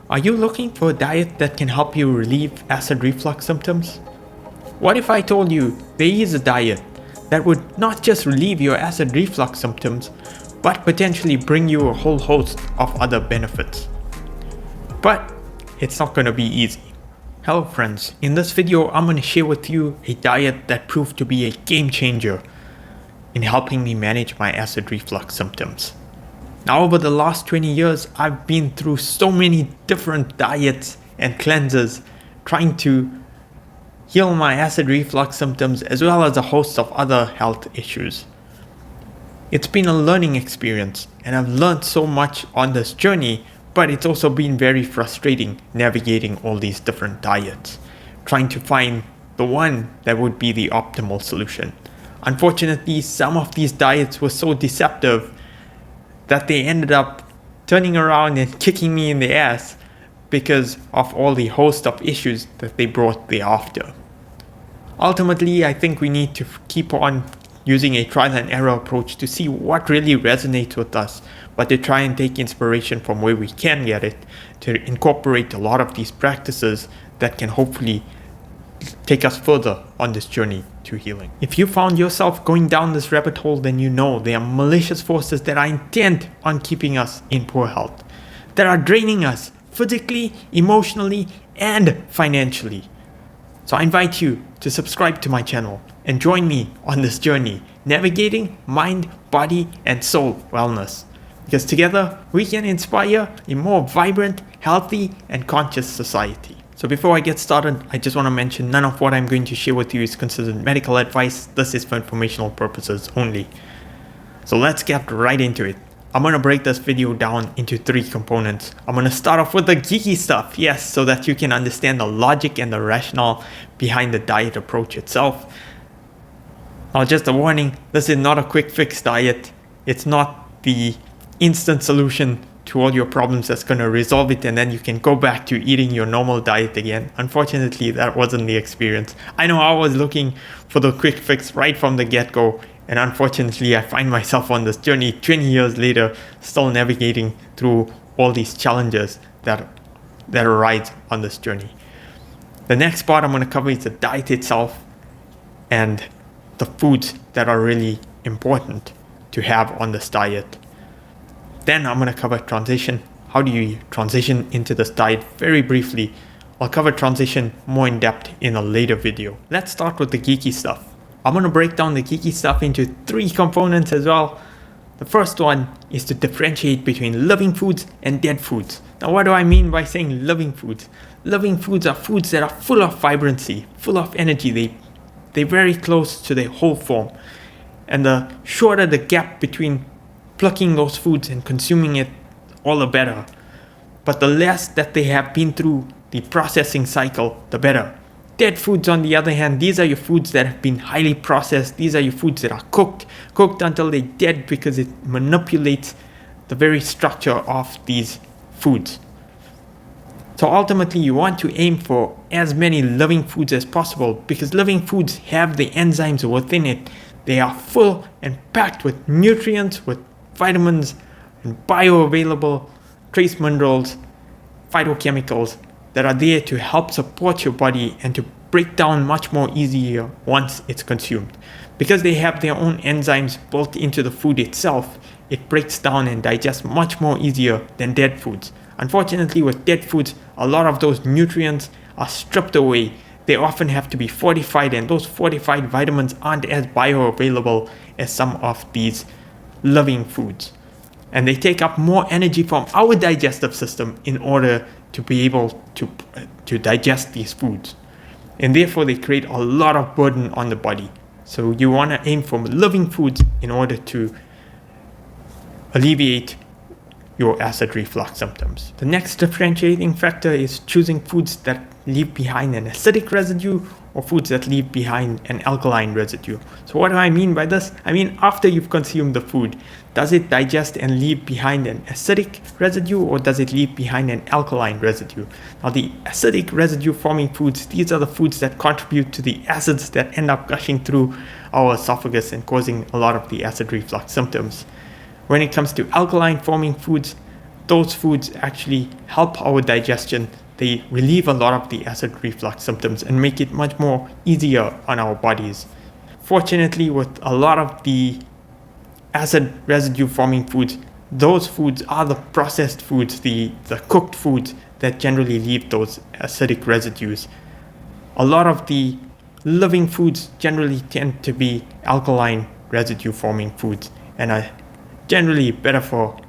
Are you looking for a diet that can help you relieve acid reflux symptoms? What if I told you there is a diet that would not just relieve your acid reflux symptoms, but potentially bring you a whole host of other benefits? But it's not going to be easy. Hello friends, in this video I'm going to share with you a diet that proved to be a game changer in helping me manage my acid reflux symptoms. Now over the last 20 years, I've been through so many different diets and cleanses trying to heal my acid reflux symptoms as well as a host of other health issues. It's been a learning experience and I've learned so much on this journey, but it's also been very frustrating navigating all these different diets, trying to find the one that would be the optimal solution. Unfortunately, some of these diets were so deceptive that they ended up turning around and kicking me in the ass because of all the host of issues that they brought thereafter. Ultimately, I think we need to keep on using a trial and error approach to see what really resonates with us, but to try and take inspiration from where we can get it, to incorporate a lot of these practices that can hopefully take us further on this journey to healing. If you found yourself going down this rabbit hole, then you know there are malicious forces that are intent on keeping us in poor health, that are draining us physically, emotionally, and financially. So I invite you to subscribe to my channel and join me on this journey, navigating mind, body, and soul wellness. Because together we can inspire a more vibrant, healthy, and conscious society. So before I get started, I just want to mention none of what I'm going to share with you is considered medical advice. This is for informational purposes only. So let's get right into it. I'm going to break this video down into 3 components. I'm going to start off with the geeky stuff, yes, so that you can understand the logic and the rationale behind the diet approach itself. Now just a warning, this is not a quick fix diet. It's not the instant solution to all your problems that's going to resolve it and then you can go back to eating your normal diet again. Unfortunately, that wasn't the experience. I know I was looking for the quick fix right from the get-go, and unfortunately I find myself on this journey 20 years later still navigating through all these challenges that arise on this journey. The next part I'm going to cover is the diet itself and the foods that are really important to have on this diet. Then I'm going to cover transition. How do you transition into this diet? Very briefly. I'll cover transition more in depth in a later video. Let's start with the geeky stuff. I'm going to break down the geeky stuff into 3 components as well. The first one is to differentiate between living foods and dead foods. Now what do I mean by saying living foods? Living foods are foods that are full of vibrancy, full of energy. They're very close to their whole form. And the shorter the gap between plucking those foods and consuming it, all the better. But the less that they have been through the processing cycle, the better. Dead foods, on the other hand, these are your foods that have been highly processed. These are your foods that are cooked until they're dead because it manipulates the very structure of these foods. So ultimately, you want to aim for as many living foods as possible because living foods have the enzymes within it. They are full and packed with nutrients, with vitamins and bioavailable trace minerals, phytochemicals that are there to help support your body and to break down much more easier once it's consumed. Because they have their own enzymes built into the food itself, it breaks down and digests much more easier than dead foods. Unfortunately, with dead foods, a lot of those nutrients are stripped away. They often have to be fortified, and those fortified vitamins aren't as bioavailable as some of these living foods, and they take up more energy from our digestive system in order to be able to digest these foods, and therefore they create a lot of burden on the body. So you want to aim for living foods in order to alleviate your acid reflux symptoms. The next differentiating factor is choosing foods that leave behind an acidic residue or foods that leave behind an alkaline residue. So what do I mean by this? I mean, after you've consumed the food, does it digest and leave behind an acidic residue or does it leave behind an alkaline residue? Now the acidic residue forming foods, these are the foods that contribute to the acids that end up gushing through our esophagus and causing a lot of the acid reflux symptoms. When it comes to alkaline forming foods, those foods actually help our digestion. They relieve a lot of the acid reflux symptoms and make it much more easier on our bodies. Fortunately, with a lot of the acid residue forming foods, those foods are the processed foods, the cooked foods that generally leave those acidic residues. A lot of the living foods generally tend to be alkaline residue forming foods and are generally better for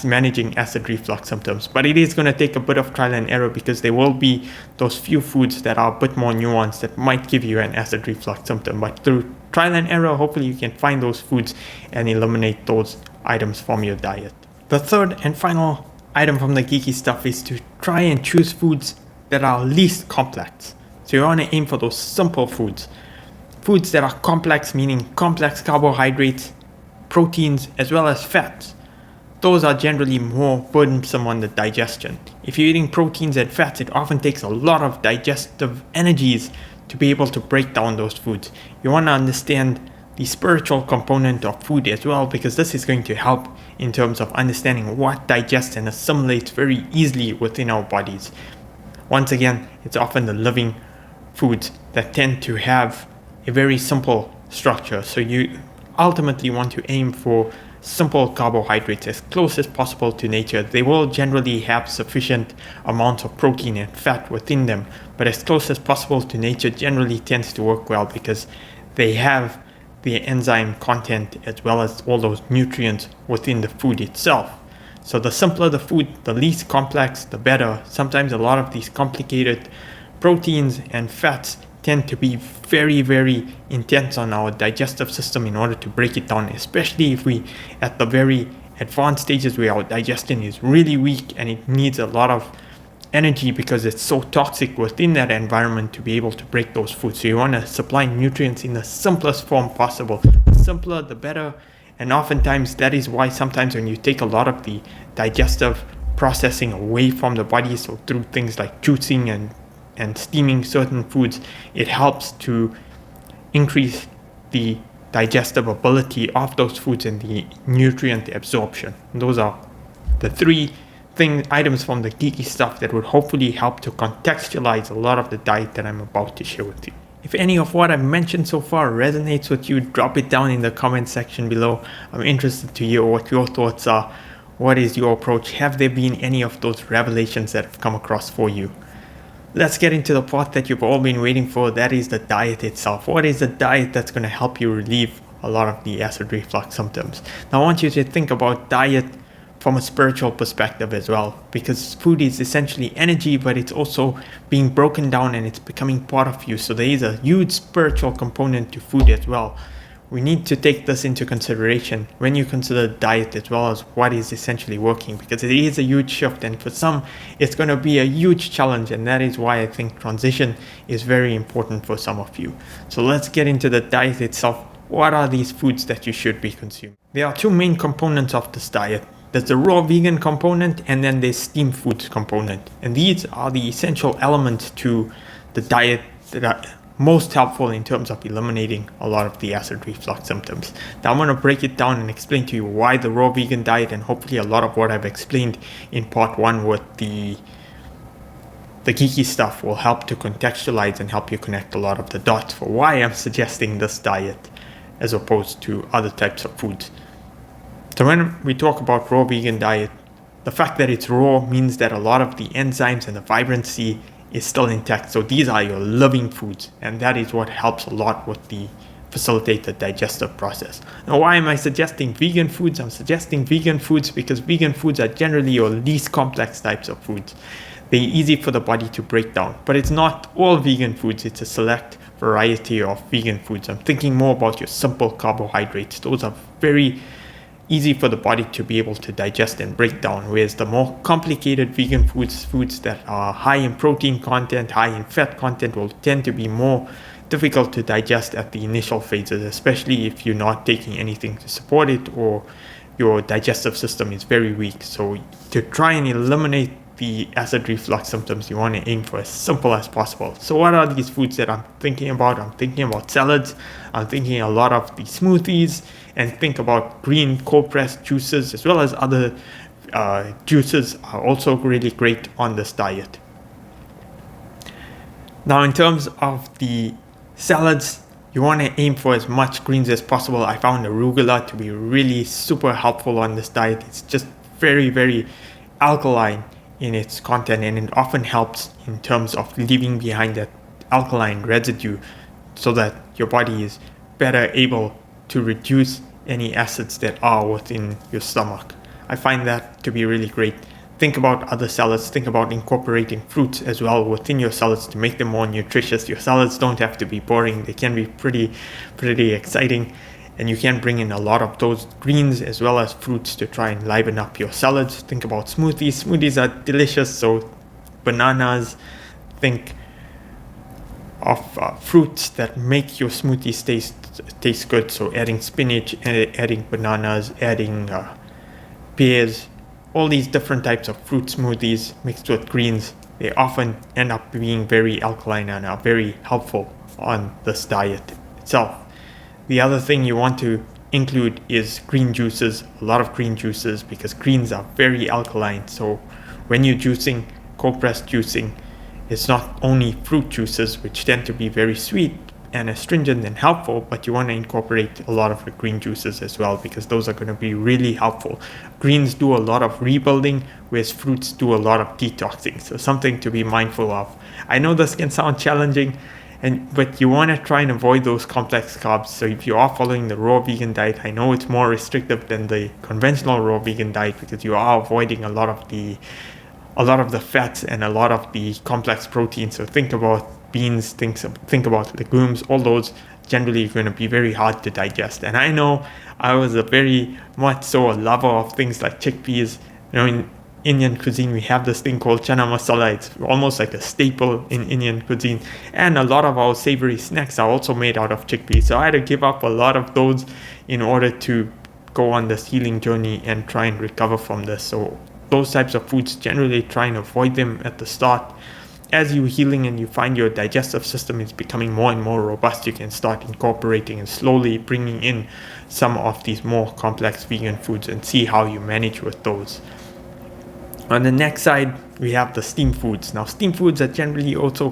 managing acid reflux symptoms. But it is going to take a bit of trial and error because there will be those few foods that are a bit more nuanced that might give you an acid reflux symptom. But through trial and error, hopefully you can find those foods and eliminate those items from your diet. The third and final item from the geeky stuff is to try and choose foods that are least complex. So you want to aim for those simple foods. Foods that are complex, meaning complex carbohydrates, proteins, as well as fats. Those are generally more burdensome on the digestion. If you're eating proteins and fats, it often takes a lot of digestive energies to be able to break down those foods. You want to understand the spiritual component of food as well, because this is going to help in terms of understanding what digests and assimilates very easily within our bodies. Once again, it's often the living foods that tend to have a very simple structure. So you ultimately want to aim for simple carbohydrates as close as possible to nature. They will generally have sufficient amounts of protein and fat within them, but as close as possible to nature generally tends to work well because they have the enzyme content as well as all those nutrients within the food itself. So the simpler the food, the least complex, the better. Sometimes a lot of these complicated proteins and fats tend to be very, very intense on our digestive system in order to break it down, especially if we at the very advanced stages where our digestion is really weak and it needs a lot of energy because it's so toxic within that environment to be able to break those foods. So you want to supply nutrients in the simplest form possible. The simpler, the better. And oftentimes that is why sometimes when you take a lot of the digestive processing away from the body, so through things like juicing and steaming certain foods, it helps to increase the digestive ability of those foods and the nutrient absorption. And those are the three items from the geeky stuff that would hopefully help to contextualize a lot of the diet that I'm about to share with you. If any of what I've mentioned so far resonates with you, drop it down in the comment section below. I'm interested to hear what your thoughts are. What is your approach? Have there been any of those revelations that have come across for you? Let's get into the part that you've all been waiting for. That is the diet itself. What is the diet that's going to help you relieve a lot of the acid reflux symptoms? Now I want you to think about diet from a spiritual perspective as well, because food is essentially energy, but it's also being broken down and it's becoming part of you. So there is a huge spiritual component to food as well. We need to take this into consideration when you consider diet as well as what is essentially working, because it is a huge shift and for some it's going to be a huge challenge, and that is why I think transition is very important for some of you. So let's get into the diet itself. What are these foods that you should be consuming? There are two main components of this diet. There's the raw vegan component and then there's steamed foods component. And these are the essential elements to the diet that are most helpful in terms of eliminating a lot of the acid reflux symptoms. Now I'm going to break it down and explain to you why the raw vegan diet, and hopefully a lot of what I've explained in part one with the geeky stuff will help to contextualize and help you connect a lot of the dots for why I'm suggesting this diet as opposed to other types of foods. So when we talk about raw vegan diet, the fact that it's raw means that a lot of the enzymes and the vibrancy is still intact. So these are your living foods, and that is what helps a lot with the facilitate the digestive process. Now why am I suggesting vegan foods? I'm suggesting vegan foods because vegan foods are generally your least complex types of foods. They're easy for the body to break down, but it's not all vegan foods. It's a select variety of vegan foods. I'm thinking more about your simple carbohydrates. Those are very easy for the body to be able to digest and break down, whereas the more complicated vegan foods that are high in protein content, high in fat content, will tend to be more difficult to digest at the initial phases, especially if you're not taking anything to support it or your digestive system is very weak. So to try and eliminate the acid reflux symptoms, you want to aim for as simple as possible. So what are these foods that I'm thinking about? I'm thinking about salads. I'm thinking a lot of the smoothies, and think about green cold pressed juices as well as other juices are also really great on this diet. Now, in terms of the salads, you want to aim for as much greens as possible. I found arugula to be really super helpful on this diet. It's just very, very alkaline in its content, and it often helps in terms of leaving behind that alkaline residue so that your body is better able to reduce any acids that are within your stomach. I find that to be really great. Think about other salads. Think about incorporating fruits as well within your salads to make them more nutritious. Your salads don't have to be boring. They can be pretty exciting, and you can bring in a lot of those greens as well as fruits to try and liven up your salads. Think about smoothies. Smoothies are delicious, so bananas. Think of fruits that make your smoothies taste good. So adding spinach, adding bananas, adding pears, all these different types of fruit smoothies mixed with greens, they often end up being very alkaline and are very helpful on this diet itself. The other thing you want to include is green juices, a lot of green juices, because greens are very alkaline. So when you're juicing, cold pressed juicing, it's not only fruit juices, which tend to be very sweet and astringent and helpful, but you want to incorporate a lot of the green juices as well, because those are going to be really helpful. Greens do a lot of rebuilding, whereas fruits do a lot of detoxing. So something to be mindful of. I know this can sound challenging, but you want to try and avoid those complex carbs. So if you are following the raw vegan diet, I know it's more restrictive than the conventional raw vegan diet because you are avoiding a lot of the fats and a lot of the complex proteins. So think about beans, think about legumes, all those generally are going to be very hard to digest. And I know I was a very much so a lover of things like chickpeas. In Indian cuisine, we have this thing called chana masala. It's almost like a staple in Indian cuisine. And a lot of our savory snacks are also made out of chickpeas. So I had to give up a lot of those in order to go on this healing journey and try and recover from this. So those types of foods, generally try and avoid them at the start. As you're healing and you find your digestive system is becoming more and more robust, you can start incorporating and slowly bringing in some of these more complex vegan foods and see how you manage with those. On the next side, we have the steam foods. Now, steam foods are generally also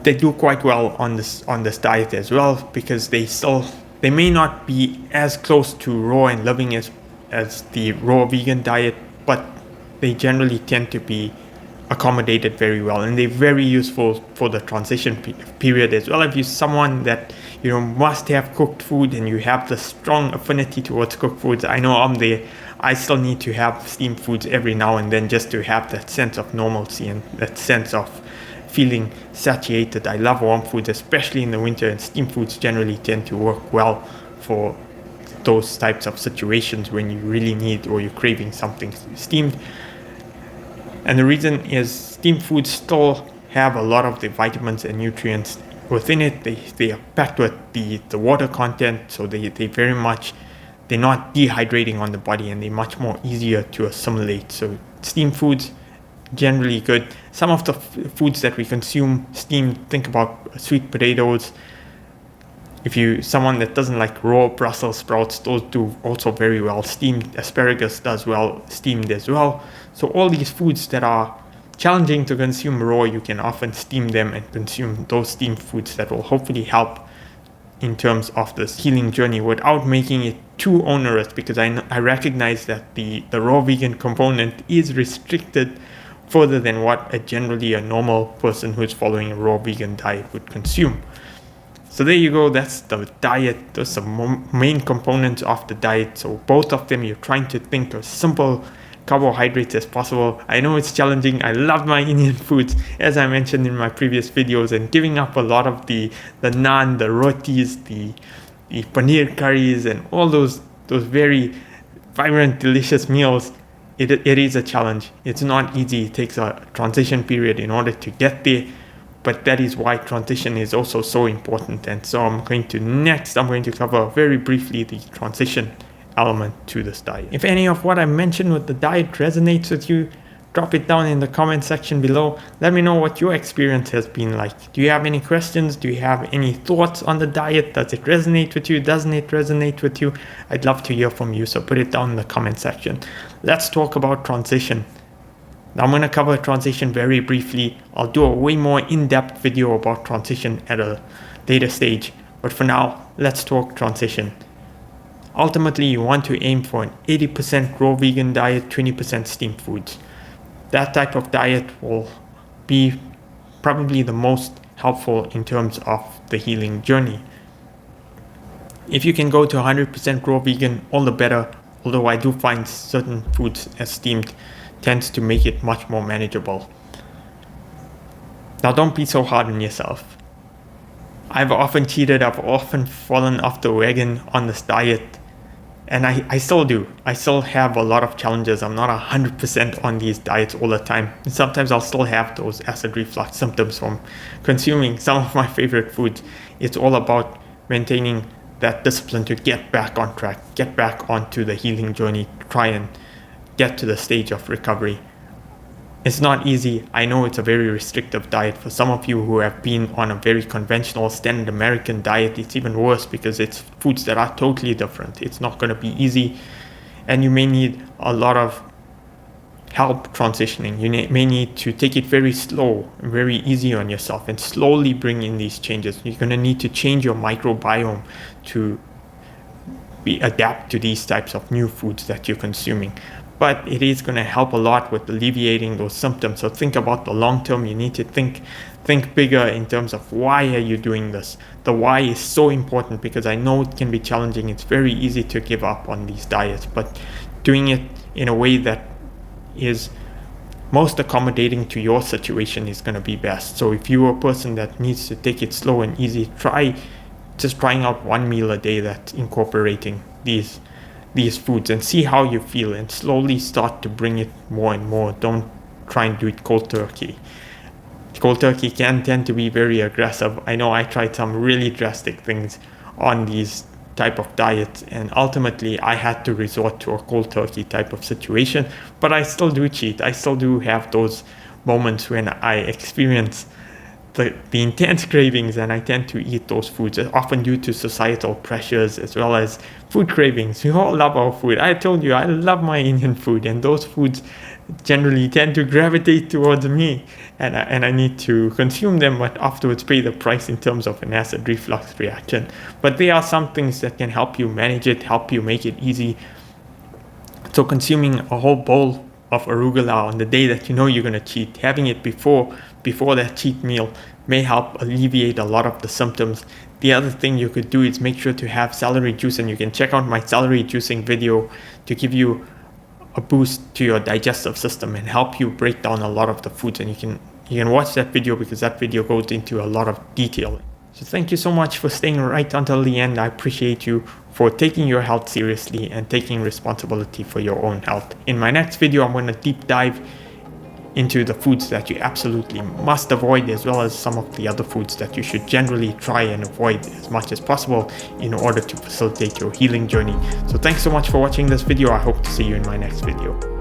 they do quite well on this diet as well, because they may not be as close to raw and living as the raw vegan diet, but they generally tend to be accommodated very well, and they're very useful for the transition period as well. If you're someone that must have cooked food and you have the strong affinity towards cooked foods, I know I'm there. I still need to have steamed foods every now and then just to have that sense of normalcy and that sense of feeling satiated. I love warm foods, especially in the winter, and steamed foods generally tend to work well for those types of situations when you really need or you're craving something steamed. And the reason is steamed foods still have a lot of the vitamins and nutrients within it. They are packed with the water content, so they're not dehydrating on the body, and they're much more easier to assimilate. So steamed foods, generally good. Some of the foods that we consume steamed, think about sweet potatoes. If you're someone that doesn't like raw Brussels sprouts, those do also very well steamed. Asparagus does well steamed as well. So all these foods that are challenging to consume raw, you can often steam them and consume those steamed foods that will hopefully help in terms of this healing journey without making it too onerous, because I recognize that the raw vegan component is restricted further than what generally a normal person who's following a raw vegan diet would consume. So there you go, that's the diet. Those are main components of the diet. So both of them, you're trying to think of simple carbohydrates as possible. I know it's challenging. I love my Indian foods, as I mentioned in my previous videos, and giving up a lot of the naan, the rotis, the paneer curries, and all those very vibrant, delicious meals. It is a challenge. It's not easy. It takes a transition period in order to get there. But that is why transition is also so important. And so I'm going to cover very briefly the transition element to this diet. If any of what I mentioned with the diet resonates with you, drop it down in the comment section below. Let me know what your experience has been like. Do you have any questions? Do you have any thoughts on the diet? Does it resonate with you? Doesn't it resonate with you? I'd love to hear from you, so put it down in the comment section. Let's talk about transition. Now I'm going to cover transition very briefly. I'll do a way more in-depth video about transition at a later stage. But for now, let's talk transition. Ultimately, you want to aim for an 80% raw vegan diet, 20% steamed foods. That type of diet will be probably the most helpful in terms of the healing journey. If you can go to 100% raw vegan, all the better, although I do find certain foods as steamed tends to make it much more manageable. Now don't be so hard on yourself. I've often cheated, I've often fallen off the wagon on this diet, and I still do. I still have a lot of challenges. I'm not 100% on these diets all the time. And sometimes I'll still have those acid reflux symptoms from consuming some of my favorite foods. It's all about maintaining that discipline to get back on track, get back onto the healing journey, try and get to the stage of recovery. It's not easy. I know it's a very restrictive diet. For some of you who have been on a very conventional standard American diet, it's even worse because it's foods that are totally different. It's not going to be easy, and you may need a lot of help transitioning. You may need to take it very slow and very easy on yourself and slowly bring in these changes. You're going to need to change your microbiome to adapt to these types of new foods that you're consuming. But it is going to help a lot with alleviating those symptoms. So think about the long term. You need to think bigger in terms of why are you doing this. The why is so important because I know it can be challenging. It's very easy to give up on these diets, but doing it in a way that is most accommodating to your situation is going to be best. So if you're a person that needs to take it slow and easy, try just trying out one meal a day that's incorporating these foods and see how you feel, and slowly start to bring it more and more. Don't try and do it cold turkey. Cold turkey can tend to be very aggressive. I know I tried some really drastic things on these type of diets, and ultimately I had to resort to a cold turkey type of situation, but I still do cheat. I still do have those moments when I experience the intense cravings, and I tend to eat those foods, often due to societal pressures as well as food cravings. We all love our food. I told you I love my Indian food, and those foods generally tend to gravitate towards me, and I need to consume them, but afterwards pay the price in terms of an acid reflux reaction. But there are some things that can help you manage it, help you make it easy. So consuming a whole bowl of arugula on the day that you know you're going to cheat, having it before that cheat meal may help alleviate a lot of the symptoms. The other thing you could do is make sure to have celery juice, and you can check out my celery juicing video to give you a boost to your digestive system and help you break down a lot of the foods. And you can watch that video because that video goes into a lot of detail. So thank you so much for staying right until the end. I appreciate you for taking your health seriously and taking responsibility for your own health. In my next video, I'm going to deep dive into the foods that you absolutely must avoid, as well as some of the other foods that you should generally try and avoid as much as possible in order to facilitate your healing journey. So thanks so much for watching this video. I hope to see you in my next video.